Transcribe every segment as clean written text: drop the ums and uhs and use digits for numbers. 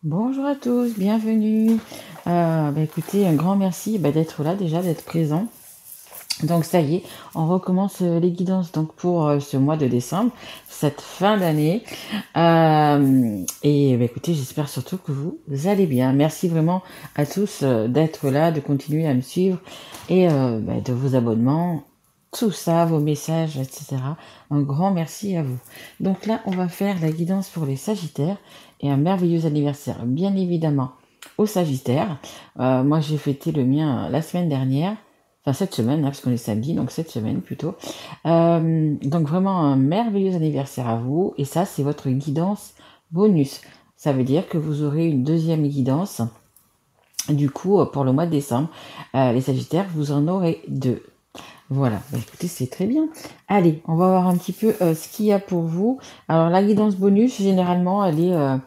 Bonjour à tous, bienvenue. Écoutez, un grand merci d'être là déjà, d'être présent. Donc ça y est, on recommence les guidances donc pour ce mois de décembre, cette fin d'année. Écoutez, j'espère surtout que vous allez bien. Merci vraiment à tous d'être là, de continuer à me suivre et de vos abonnements, tout ça, vos messages, etc. Un grand merci à vous. Donc là, on va faire la guidance pour les Sagittaires et un merveilleux anniversaire, bien évidemment, aux Sagittaires. Moi, j'ai fêté le mien la semaine dernière. Enfin, cette semaine, hein, parce qu'on est samedi, donc cette semaine plutôt. Donc vraiment un merveilleux anniversaire à vous. Et ça, c'est votre guidance bonus. Ça veut dire que vous aurez une deuxième guidance. Du coup, pour le mois de décembre, les Sagittaires, vous en aurez deux. Voilà, écoutez, c'est très bien. Allez, on va voir un petit peu ce qu'il y a pour vous. Alors, la guidance bonus, généralement, elle est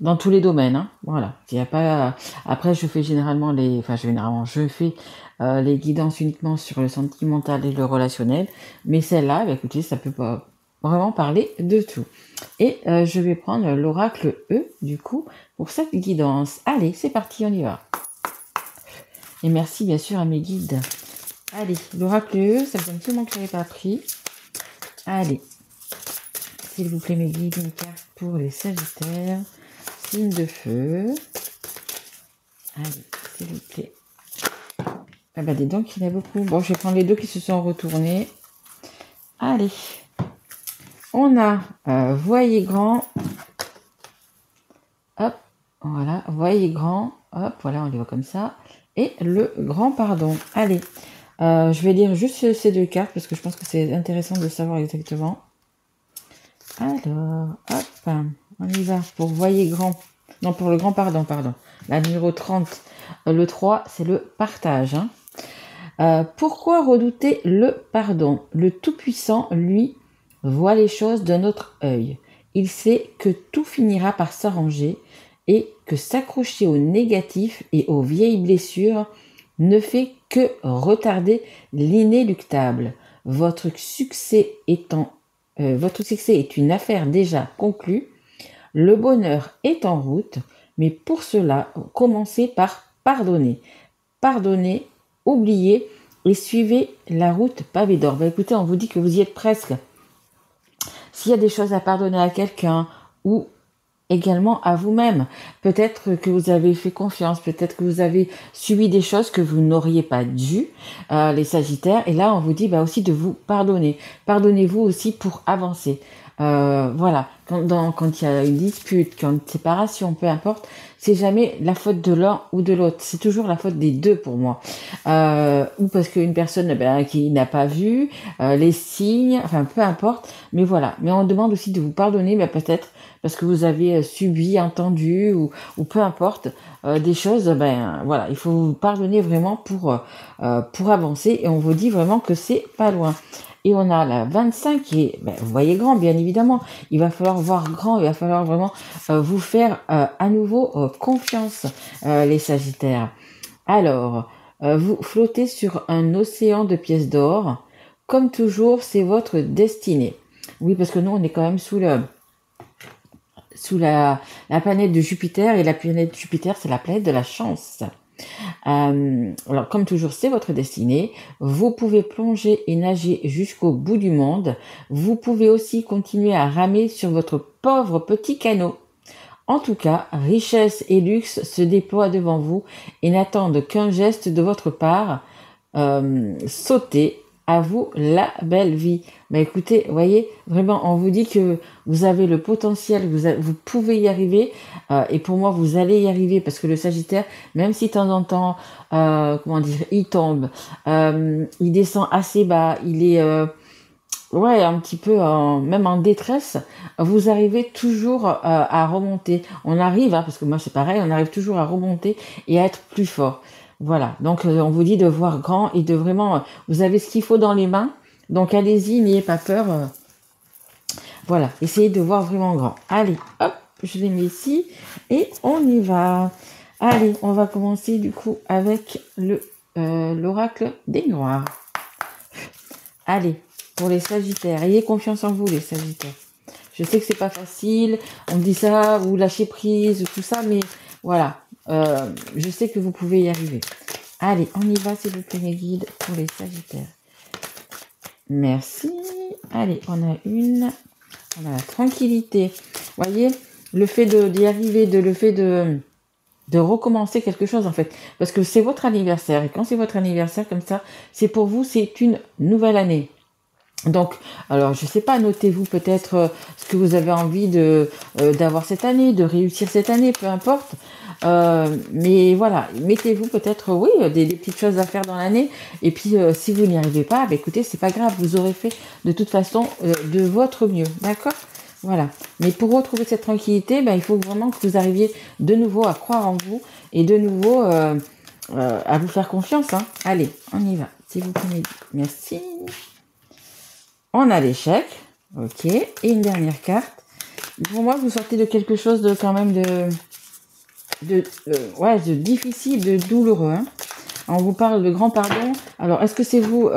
dans tous les domaines. Hein. Voilà. Il y a pas. Après, je fais généralement les. Enfin, je fais les guidances uniquement sur le sentimental et le relationnel. Mais celle-là, écoutez, ça peut pas vraiment parler de tout. Et je vais prendre l'oracle E, du coup, pour cette guidance. Allez, c'est parti, on y va. Et merci, bien sûr, à mes guides. Allez, l'oracle E, ça fait un petit moment que je n'avais pas pris. Allez, s'il vous plaît, mes guides, une carte pour les Sagittaires. Signe de feu. Allez, s'il vous plaît. Ah bah dis donc, il y en a beaucoup. Bon, je vais prendre les deux qui se sont retournés. Allez. On a voyez grand. Hop, voilà, voyez grand. Hop, voilà, on les voit comme ça. Et le grand pardon. Allez, je vais lire juste ces deux cartes parce que je pense que c'est intéressant de savoir exactement. Alors, hop, on y va pour voyez grand. Non, pour le grand pardon. La numéro 30. Le 3, c'est le partage. Pourquoi redouter le pardon? Le Tout-Puissant, lui, voit les choses d'un autre œil. Il sait que tout finira par s'arranger et que s'accrocher au négatif et aux vieilles blessures ne fait que retarder l'inéluctable. Votre succès est une affaire déjà conclue. Le bonheur est en route, mais pour cela, commencez par pardonner. Pardonnez, oubliez et suivez la route pavée d'or. Écoutez, on vous dit que vous y êtes presque. S'il y a des choses à pardonner à quelqu'un ou également à vous-même, peut-être que vous avez fait confiance, peut-être que vous avez subi des choses que vous n'auriez pas dû, les Sagittaires. Et là, on vous dit aussi de vous pardonner. Pardonnez-vous aussi pour avancer. Voilà, quand il y a une dispute, quand une séparation, peu importe, c'est jamais la faute de l'un ou de l'autre, c'est toujours la faute des deux pour moi. Ou parce qu'une personne qui n'a pas vu les signes, enfin peu importe, mais voilà. Mais on demande aussi de vous pardonner, mais peut-être parce que vous avez subi, entendu ou peu importe des choses, voilà, il faut vous pardonner vraiment pour avancer et on vous dit vraiment que c'est pas loin. Et on a la 25 qui est, vous voyez grand, bien évidemment. Il va falloir voir grand, il va falloir vraiment vous faire à nouveau confiance, les Sagittaires. Alors, vous flottez sur un océan de pièces d'or. Comme toujours, c'est votre destinée. Oui, parce que nous, on est quand même sous la planète de Jupiter, et la planète Jupiter, c'est la planète de la chance. Alors, comme toujours, c'est votre destinée. Vous pouvez plonger et nager jusqu'au bout du monde. Vous pouvez aussi continuer à ramer sur votre pauvre petit canot. En tout cas, richesse et luxe se déploient devant vous et n'attendent qu'un geste de votre part. Sautez, à vous la belle vie. Écoutez, voyez, vraiment, on vous dit que vous avez le potentiel, vous pouvez y arriver. Et pour moi, vous allez y arriver parce que le Sagittaire, même si de temps en temps, il tombe, il descend assez bas, il est un petit peu même en détresse, vous arrivez toujours à remonter. On arrive, parce que moi c'est pareil, on arrive toujours à remonter et à être plus fort. Voilà, donc on vous dit de voir grand et de vraiment, vous avez ce qu'il faut dans les mains, donc allez-y, n'ayez pas peur. Voilà, essayez de voir vraiment grand. Allez, hop, je les mets ici et on y va. Allez, on va commencer du coup avec l'oracle des Noirs. Allez, pour les Sagittaires, ayez confiance en vous les Sagittaires. Je sais que c'est pas facile, on dit ça, vous lâchez prise, tout ça, mais voilà, je sais que vous pouvez y arriver. Allez, on y va, s'il vous plaît, mes guides, pour les Sagittaires. Merci. Allez, on a la tranquillité. Vous voyez, le fait d'y arriver, le fait de recommencer quelque chose, en fait. Parce que c'est votre anniversaire. Et quand c'est votre anniversaire comme ça, c'est pour vous, c'est une nouvelle année. Donc, alors, je sais pas, notez-vous peut-être ce que vous avez envie d'avoir cette année, de réussir cette année, peu importe. Mais voilà, mettez-vous peut-être, oui, des petites choses à faire dans l'année. Et puis, si vous n'y arrivez pas, bah, écoutez, c'est pas grave, vous aurez fait de toute façon de votre mieux, d'accord? Voilà. Mais pour retrouver cette tranquillité, bah, il faut vraiment que vous arriviez de nouveau à croire en vous et de nouveau à vous faire confiance. Hein. Allez, on y va. Si vous plaît, merci. On a l'échec, ok, et une dernière carte. Pour moi, vous sortez de quelque chose de quand même de difficile, de douloureux. Hein. On vous parle de grand pardon. Alors, est-ce que c'est vous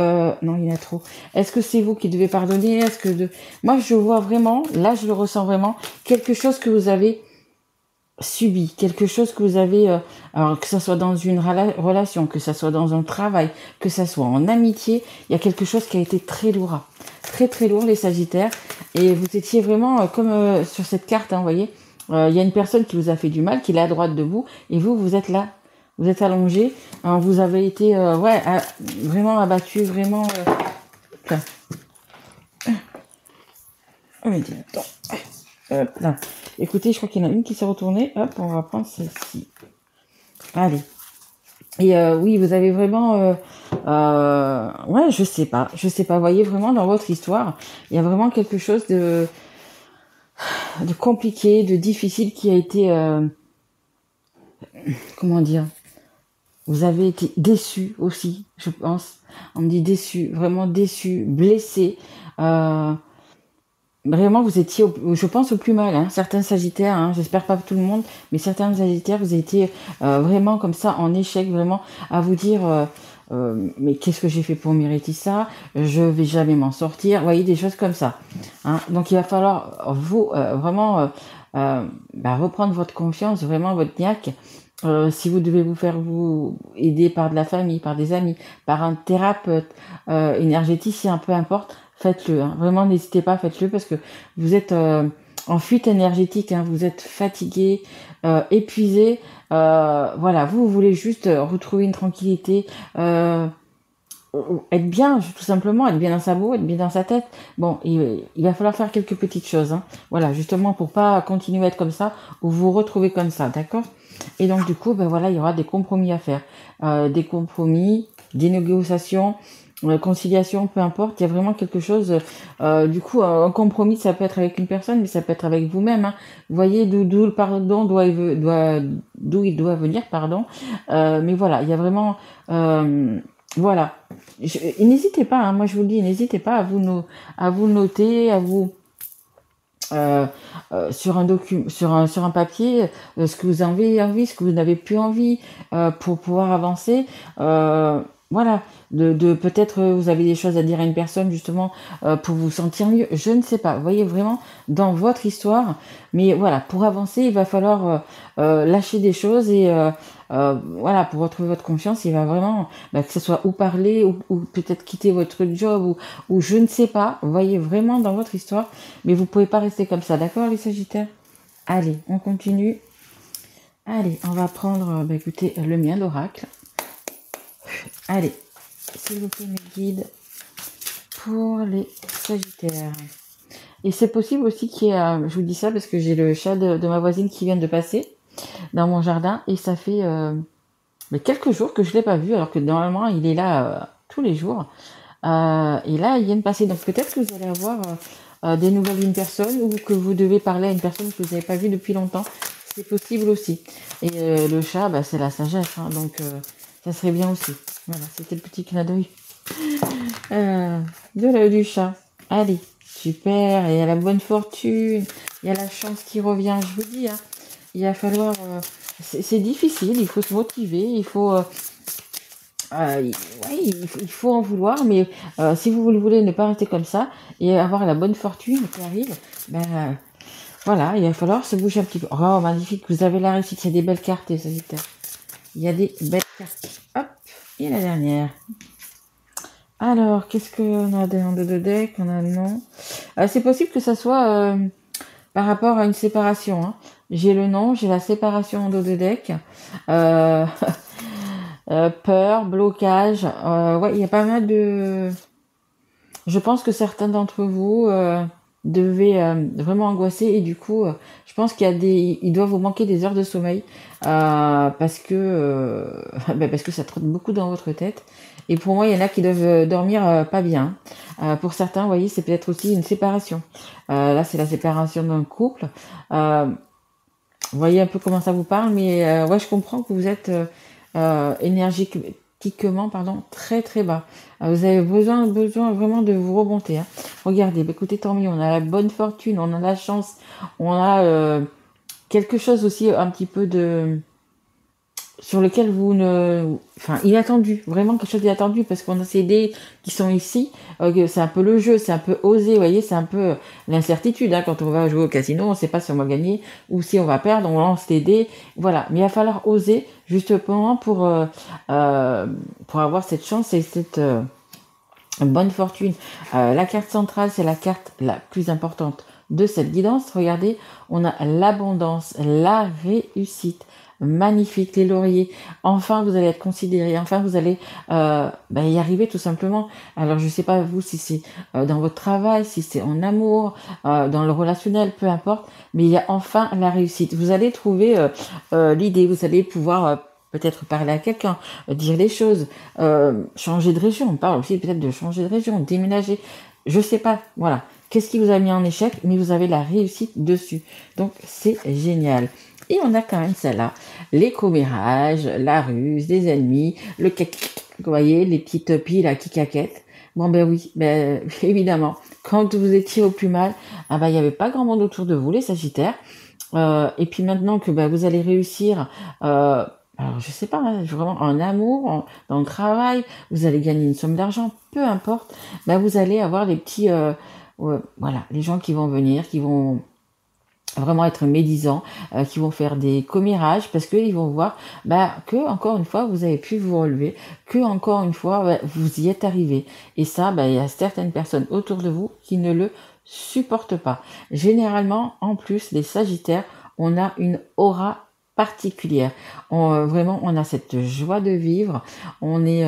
non, il y en a trop. Est-ce que c'est vous qui devez pardonner? Moi, je vois vraiment, là, je le ressens vraiment, quelque chose que vous avez subi, quelque chose que vous avez, alors que ça soit dans une relation, que ça soit dans un travail, que ça soit en amitié, il y a quelque chose qui a été très lourd, très très lourd, les Sagittaires, et vous étiez vraiment comme sur cette carte, hein, vous voyez, il y a une personne qui vous a fait du mal, qui est à droite de vous, et vous êtes là, vous êtes allongé, hein, vous avez été vraiment abattu, vraiment. Oh mais dis, attends. Là. Écoutez, je crois qu'il y en a une qui s'est retournée. Hop, on va prendre celle-ci. Allez. Et oui, vous avez vraiment... ouais, je sais pas. Vous voyez, vraiment, dans votre histoire, il y a vraiment quelque chose de compliqué, de difficile qui a été... comment dire? Vous avez été déçu aussi, je pense. On me dit déçu, vraiment déçu, blessé. Vraiment, vous étiez, je pense, au plus mal. Hein. Certains Sagittaires, hein, j'espère pas tout le monde, mais certains Sagittaires, vous étiez vraiment comme ça, en échec, vraiment, à vous dire, mais qu'est-ce que j'ai fait pour mériter ça? Je vais jamais m'en sortir. Vous voyez, des choses comme ça. Hein. Donc, il va falloir, vous, vraiment, reprendre votre confiance, vraiment, votre niaque. Si vous devez vous aider par de la famille, par des amis, par un thérapeute, énergéticien, peu importe, faites-le. Hein. Vraiment, n'hésitez pas, faites-le parce que vous êtes en fuite énergétique, hein, vous êtes fatigué, épuisé. Voilà, vous voulez juste retrouver une tranquillité, être bien, tout simplement, être bien dans sa peau, être bien dans sa tête. Bon, il va falloir faire quelques petites choses. Hein. Voilà, justement pour pas continuer à être comme ça ou vous retrouver comme ça, d'accord? Et donc du coup, voilà, il y aura des compromis à faire, des compromis, des négociations, conciliation, peu importe. Il y a vraiment quelque chose. Du coup, un compromis, ça peut être avec une personne, mais ça peut être avec vous-même. Hein. Vous voyez d'où le pardon d'où il doit venir, pardon. Mais voilà, il y a vraiment, voilà. N'hésitez pas. Hein, moi, je vous le dis, n'hésitez pas à vous noter, à vous sur un document, sur un papier, ce que vous avez envie, ce que vous n'avez plus envie, pour pouvoir avancer. Voilà, de peut-être vous avez des choses à dire à une personne justement pour vous sentir mieux. Je ne sais pas. Vous voyez vraiment dans votre histoire, mais voilà, pour avancer, il va falloir lâcher des choses et voilà, pour retrouver votre confiance, il va vraiment que ce soit ou parler ou peut-être quitter votre job ou je ne sais pas. Vous voyez vraiment dans votre histoire, mais vous pouvez pas rester comme ça, d'accord les Sagittaires? Allez, on continue. Allez, on va prendre, écoutez, le mien d'oracle. Allez, s'il vous plaît mes guides, pour les Sagittaires. Et c'est possible aussi qu'il y ait, je vous dis ça parce que j'ai le chat de ma voisine qui vient de passer dans mon jardin et ça fait quelques jours que je l'ai pas vu alors que normalement il est là tous les jours. Et là il vient de passer, donc peut-être que vous allez avoir des nouvelles d'une personne ou que vous devez parler à une personne que vous n'avez pas vue depuis longtemps. C'est possible aussi. Et le chat, c'est la sagesse, hein, donc ça serait bien aussi. Voilà, c'était le petit clin d'œil de l'œil du chat. Allez, super, il y a la bonne fortune, il y a la chance qui revient, je vous dis. Hein. Il va falloir... c'est difficile, il faut se motiver, il faut Ouais, il faut en vouloir, mais si vous voulez ne pas rester comme ça et avoir la bonne fortune qui arrive, ben voilà, il va falloir se bouger un petit peu. Oh, magnifique, vous avez la réussite, il y a des belles cartes, les Sagittaires. Il y a des belles cartes. Hop, et la dernière. Alors, qu'est-ce qu'on a en deux de deck? On a non. C'est possible que ça soit par rapport à une séparation. Hein. J'ai le nom, j'ai la séparation en dos de deck. Peur, blocage. Ouais, il y a pas mal de... Je pense que certains d'entre vous devaient vraiment angoisser et du coup, je pense il doit vous manquer des heures de sommeil parce que parce que ça trotte beaucoup dans votre tête. Et pour moi, il y en a qui doivent dormir pas bien. Pour certains, vous voyez, c'est peut-être aussi une séparation. Là, c'est la séparation d'un couple. Vous voyez un peu comment ça vous parle, mais ouais, je comprends que vous êtes énergétiquement, pardon, très très bas. Vous avez besoin vraiment de vous remonter. Hein. Regardez, bah, écoutez, tant mieux, on a la bonne fortune, on a la chance, on a quelque chose aussi un petit peu de sur lequel vous ne... Enfin, inattendu, vraiment quelque chose d'inattendu, parce qu'on a ces dés qui sont ici, c'est un peu le jeu, c'est un peu osé, vous voyez, c'est un peu l'incertitude, hein, quand on va jouer au casino, on ne sait pas si on va gagner ou si on va perdre, on lance les dés, voilà, mais il va falloir oser, justement, pour avoir cette chance et cette bonne fortune. La carte centrale, c'est la carte la plus importante de cette guidance, regardez, on a l'abondance, la réussite, magnifique, les lauriers, enfin vous allez être considéré, enfin vous allez y arriver tout simplement. Alors je sais pas vous si c'est dans votre travail, si c'est en amour, dans le relationnel, peu importe, mais il y a enfin la réussite. Vous allez trouver l'idée, vous allez pouvoir peut-être parler à quelqu'un, dire les choses, changer de région, on parle aussi peut-être de changer de région, déménager, je sais pas, voilà. Qu'est-ce qui vous a mis en échec, mais vous avez la réussite dessus. Donc c'est génial. Et on a quand même celle-là, les commérages, la ruse, les ennemis, le vous voyez, les petites piles qui caquettent. Bon ben oui, ben évidemment, quand vous étiez au plus mal, il n'y avait pas grand monde autour de vous, les Sagittaires. Et puis maintenant que vous allez réussir, alors je sais pas, hein, vraiment en amour, dans le travail, vous allez gagner une somme d'argent, peu importe, vous allez avoir les petits, voilà, les gens qui vont venir, qui vont vraiment être médisants, qui vont faire des commérages parce qu'ils vont voir que encore une fois vous avez pu vous relever, que encore une fois vous y êtes arrivé. Et ça, il y a certaines personnes autour de vous qui ne le supportent pas. Généralement, en plus, les Sagittaires, on a une aura particulière. Vraiment, on a cette joie de vivre. On est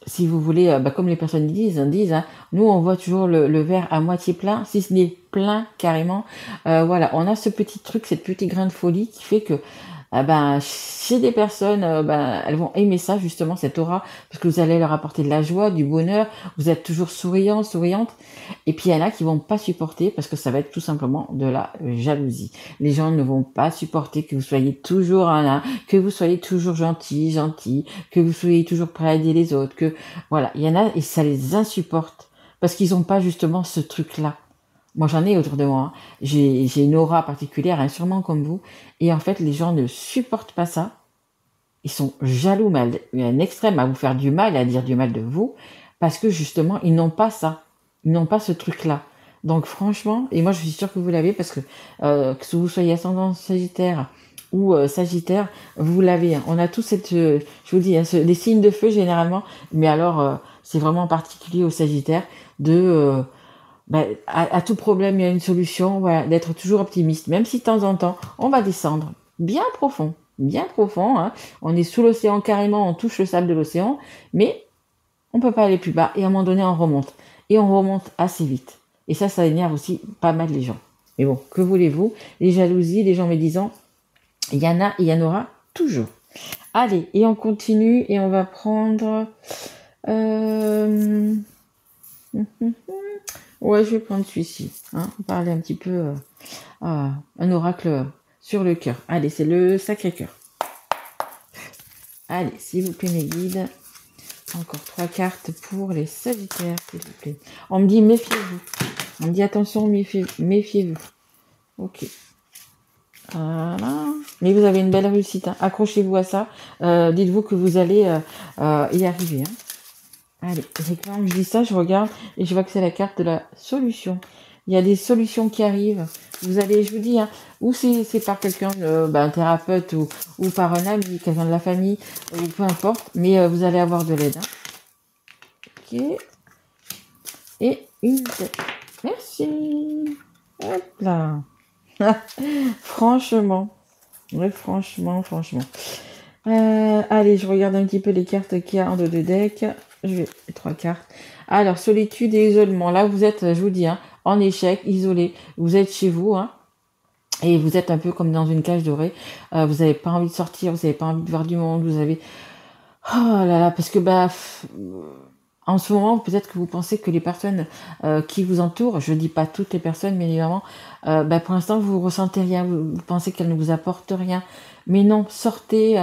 si vous voulez, comme les personnes disent, hein, nous on voit toujours le verre à moitié plein, si ce n'est plein carrément. Voilà, on a ce petit truc, cette petite grain de folie qui fait que chez des personnes, elles vont aimer ça justement, cette aura, parce que vous allez leur apporter de la joie, du bonheur, vous êtes toujours souriant, souriante, et puis il y en a qui vont pas supporter parce que ça va être tout simplement de la jalousie. Les gens ne vont pas supporter que vous soyez toujours que vous soyez toujours gentil, que vous soyez toujours prêt à aider les autres, que voilà, il y en a et ça les insupporte parce qu'ils n'ont pas justement ce truc-là. Moi, j'en ai autour de moi. Hein. J'ai une aura particulière, hein, sûrement comme vous. Et en fait, les gens ne supportent pas ça. Ils sont jaloux, mais il y a un extrême à vous faire du mal, à dire du mal de vous, parce que justement, ils n'ont pas ça. Ils n'ont pas ce truc-là. Donc franchement, et moi je suis sûre que vous l'avez, parce que vous soyez ascendant Sagittaire ou Sagittaire, vous l'avez. Hein. On a tous cette, je vous dis, hein, des signes de feu généralement, mais alors c'est vraiment particulier aux Sagittaires de... à tout problème, il y a une solution, voilà, d'être toujours optimiste, même si de temps en temps, on va descendre bien profond, hein. On est sous l'océan carrément, on touche le sable de l'océan, mais on peut pas aller plus bas, et à un moment donné, on remonte. Et on remonte assez vite. Et ça énerve aussi pas mal les gens. Mais bon, que voulez-vous? Les jalousies, les gens médisants, il y en a, il y en aura toujours. Allez, et on continue, et on va prendre... Ouais, je vais prendre celui-ci. Hein, on parlait un petit peu un oracle sur le cœur. Allez, c'est le Sacré-Cœur. Allez, s'il vous plaît, mes guides. Encore 3 cartes pour les Sagittaires, s'il vous plaît. On me dit méfiez-vous. On me dit attention, méfiez-vous. Ok. Voilà. Mais vous avez une belle réussite. Hein. Accrochez-vous à ça. Dites-vous que vous allez y arriver. Hein. Allez, quand je dis ça, je regarde et je vois que c'est la carte de la solution. Il y a des solutions qui arrivent. Vous allez, je vous dis, hein, ou c'est par quelqu'un, un thérapeute ou par un ami, quelqu'un de la famille, ou peu importe, mais vous allez avoir de l'aide. Hein. Ok. Et une tête. Merci. Hop là. Franchement. Ouais, franchement. Allez, je regarde un petit peu les cartes qu'il y a en dos de deck. Je vais 3 cartes. Alors, solitude et isolement. Là, vous êtes, je vous dis, hein, en échec, isolé. Vous êtes chez vous, hein, et vous êtes un peu comme dans une cage dorée. Vous n'avez pas envie de sortir, vous n'avez pas envie de voir du monde. Vous avez... Oh là là, parce que en ce moment, peut-être que vous pensez que les personnes qui vous entourent, je dis pas toutes les personnes, mais évidemment, pour l'instant, vous ressentez rien, vous pensez qu'elles ne vous apportent rien. Mais non, sortez,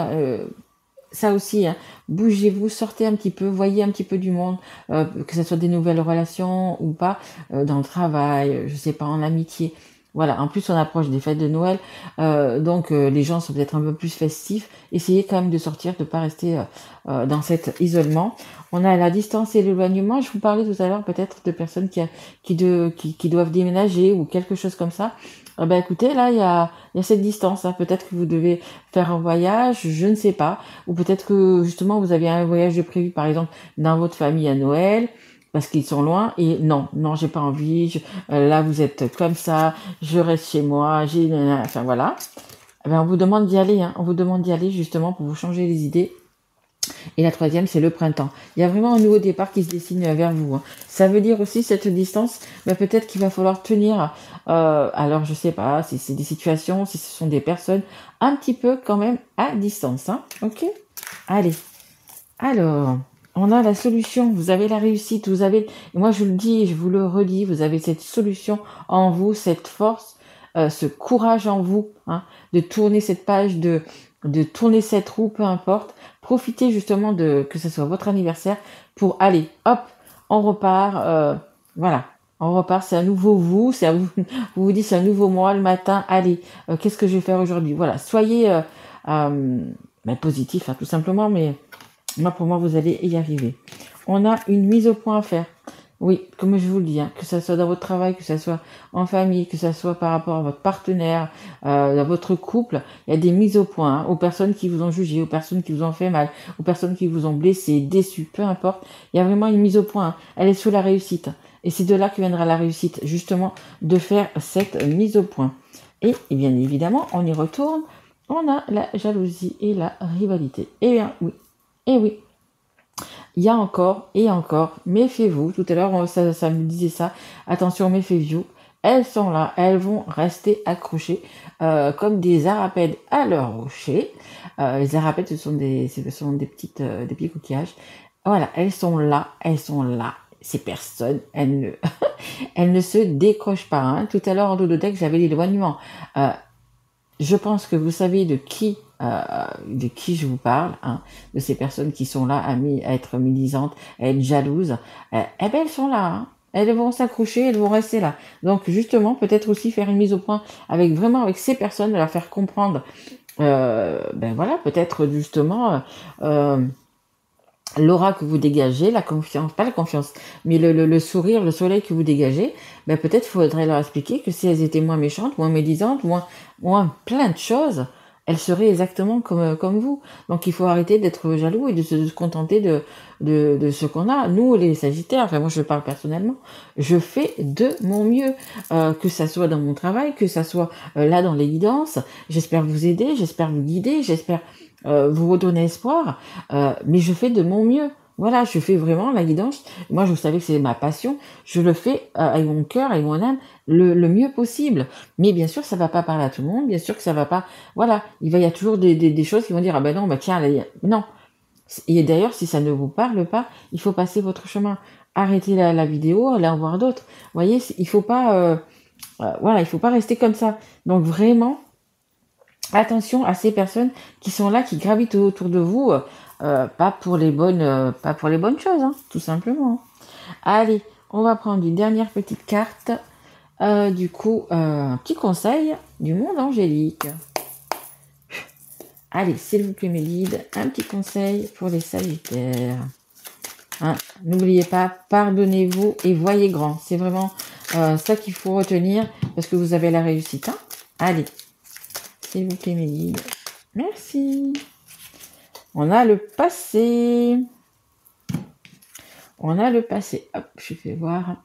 ça aussi, hein, bougez-vous, sortez un petit peu, voyez un petit peu du monde, que ce soit des nouvelles relations ou pas, dans le travail, je sais pas, en amitié. Voilà, en plus on approche des fêtes de Noël, donc les gens sont peut-être un peu plus festifs. Essayez quand même de sortir, de ne pas rester dans cet isolement. On a la distance et l'éloignement. Je vous parlais tout à l'heure peut-être de personnes qui doivent déménager ou quelque chose comme ça. Écoutez, là il y a cette distance. Hein. Peut-être que vous devez faire un voyage, je ne sais pas. Ou peut-être que justement vous avez un voyage de prévu, par exemple, dans votre famille à Noël, parce qu'ils sont loin, et non, j'ai pas envie, là vous êtes comme ça, je reste chez moi, enfin voilà. On vous demande d'y aller, hein. On vous demande d'y aller justement pour vous changer les idées. Et la troisième, c'est le printemps. Il y a vraiment un nouveau départ qui se dessine vers vous. Hein. Ça veut dire aussi cette distance, peut-être qu'il va falloir tenir. Alors je sais pas si c'est des situations, si ce sont des personnes, un petit peu quand même à distance. Hein. Ok. Allez. Alors, on a la solution, vous avez la réussite, vous avez, et moi je le dis et je vous le redis, vous avez cette solution en vous, cette force, ce courage en vous, hein, de tourner cette page, de tourner cette roue, peu importe. Profitez justement de que ce soit votre anniversaire pour aller, hop, on repart, voilà. On repart, c'est un nouveau vous, vous dites c'est un nouveau moi le matin, allez, qu'est-ce que je vais faire aujourd'hui? Voilà, soyez positif, hein, tout simplement, mais pour moi, vous allez y arriver. On a une mise au point à faire. Oui, comme je vous le dis, hein, que ce soit dans votre travail, que ce soit en famille, que ce soit par rapport à votre partenaire, à votre couple, il y a des mises au point, hein, aux personnes qui vous ont jugé, aux personnes qui vous ont fait mal, aux personnes qui vous ont blessé, déçu, peu importe. Il y a vraiment une mise au point. Hein. Elle est sous la réussite. Et c'est de là que viendra la réussite, justement, de faire cette mise au point. Et bien évidemment, on y retourne. On a la jalousie et la rivalité. Eh bien, oui. Et oui, il y a encore et encore, méfiez-vous. Tout à l'heure, ça me disait ça. Attention, méfiez-vous. Elles sont là, elles vont rester accrochées comme des arapèdes à leur rocher. Les arapèdes, ce sont des petits coquillages. Voilà, elles sont là. Ces personnes, elles ne se décrochent pas. Hein. Tout à l'heure, en dos de deck, j'avais l'éloignement. Je pense que vous savez de qui je vous parle, hein, de ces personnes qui sont là à être militantes, à être jalouses. Elles sont là, hein. Elles vont s'accrocher, elles vont rester là. Donc justement, peut-être aussi faire une mise au point avec ces personnes, leur faire comprendre, peut-être justement l'aura que vous dégagez, la confiance, pas la confiance, mais le sourire, le soleil que vous dégagez, peut-être faudrait leur expliquer que si elles étaient moins méchantes, moins médisantes, moins plein de choses, elles seraient exactement comme vous. Donc il faut arrêter d'être jaloux et de se contenter de ce qu'on a. Nous, les Sagittaires, enfin moi je parle personnellement, je fais de mon mieux, que ça soit dans mon travail, que ça soit là dans les guidances. J'espère vous aider, j'espère vous guider, j'espère vous redonner espoir, mais je fais de mon mieux. Voilà, je fais vraiment la guidance. Moi, vous savez que c'est ma passion. Je le fais avec mon cœur, avec mon âme, le mieux possible. Mais bien sûr, ça va pas parler à tout le monde. Bien sûr que ça va pas. Voilà, il y a toujours des choses qui vont dire non, tiens, là, non. Et d'ailleurs, si ça ne vous parle pas, il faut passer votre chemin. Arrêtez la vidéo, allez en voir d'autres. Vous voyez, il faut pas, il faut pas rester comme ça. Donc vraiment. Attention à ces personnes qui sont là, qui gravitent autour de vous, pas pour les bonnes choses, hein, tout simplement. Allez, on va prendre une dernière petite carte. Un petit conseil du monde angélique. Allez, s'il vous plaît, mes guides, un petit conseil pour les Sagittaires. Hein, n'oubliez pas, pardonnez-vous et voyez grand. C'est vraiment ça qu'il faut retenir parce que vous avez la réussite. Hein. Allez, s'il vous plaît, mes guides. Merci. On a le passé. On a le passé. Hop, je fais voir.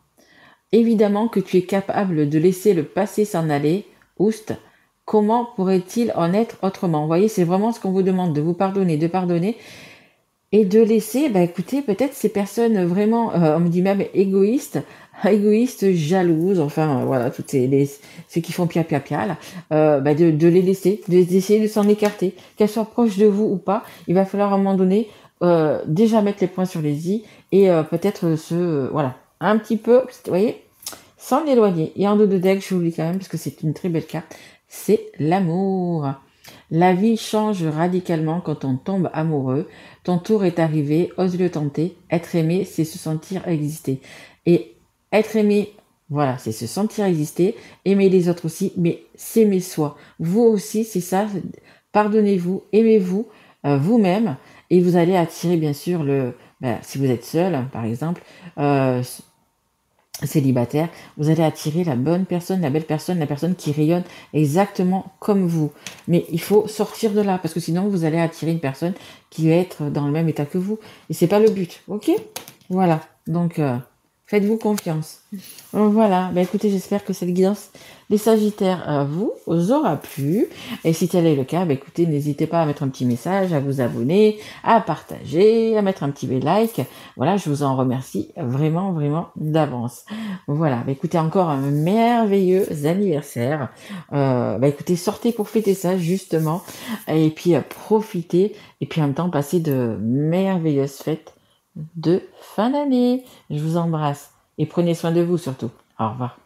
Évidemment que tu es capable de laisser le passé s'en aller. Oust. Comment pourrait-il en être autrement? Vous voyez, c'est vraiment ce qu'on vous demande, de vous pardonner, et de laisser, bah écoutez, peut-être ces personnes vraiment, on me dit même égoïstes, jalouses, enfin voilà, toutes ceux qui font pia pia pia là, bah de les laisser, d'essayer de s'en écarter, qu'elles soient proches de vous ou pas, il va falloir à un moment donné déjà mettre les points sur les i et peut-être voilà, un petit peu, vous voyez, s'en éloigner. Et en dos de deck, je vous le dis quand même, parce que c'est une très belle carte, c'est l'amour. La vie change radicalement quand on tombe amoureux. Ton tour est arrivé, ose le tenter. Être aimé, c'est se sentir exister. Et être aimé, voilà, c'est se sentir exister. Aimer les autres aussi, mais s'aimer soi. Vous aussi, c'est ça. Pardonnez-vous, aimez-vous vous-même. Et vous allez attirer, bien sûr, si vous êtes seul, par exemple, célibataire, vous allez attirer la bonne personne, la belle personne, la personne qui rayonne exactement comme vous. Mais il faut sortir de là, parce que sinon vous allez attirer une personne qui va être dans le même état que vous. Et c'est pas le but, ok? Voilà, donc faites-vous confiance. Voilà, écoutez, j'espère que cette guidance des Sagittaires vous aura plu. Et si tel est le cas, écoutez, n'hésitez pas à mettre un petit message, à vous abonner, à partager, à mettre un petit like. Voilà, je vous en remercie vraiment, vraiment d'avance. Voilà, écoutez, encore un merveilleux anniversaire. Écoutez, sortez pour fêter ça, justement. Et puis, profitez. Et puis, en même temps, passez de merveilleuses fêtes de fin d'année. Je vous embrasse et prenez soin de vous surtout. Au revoir.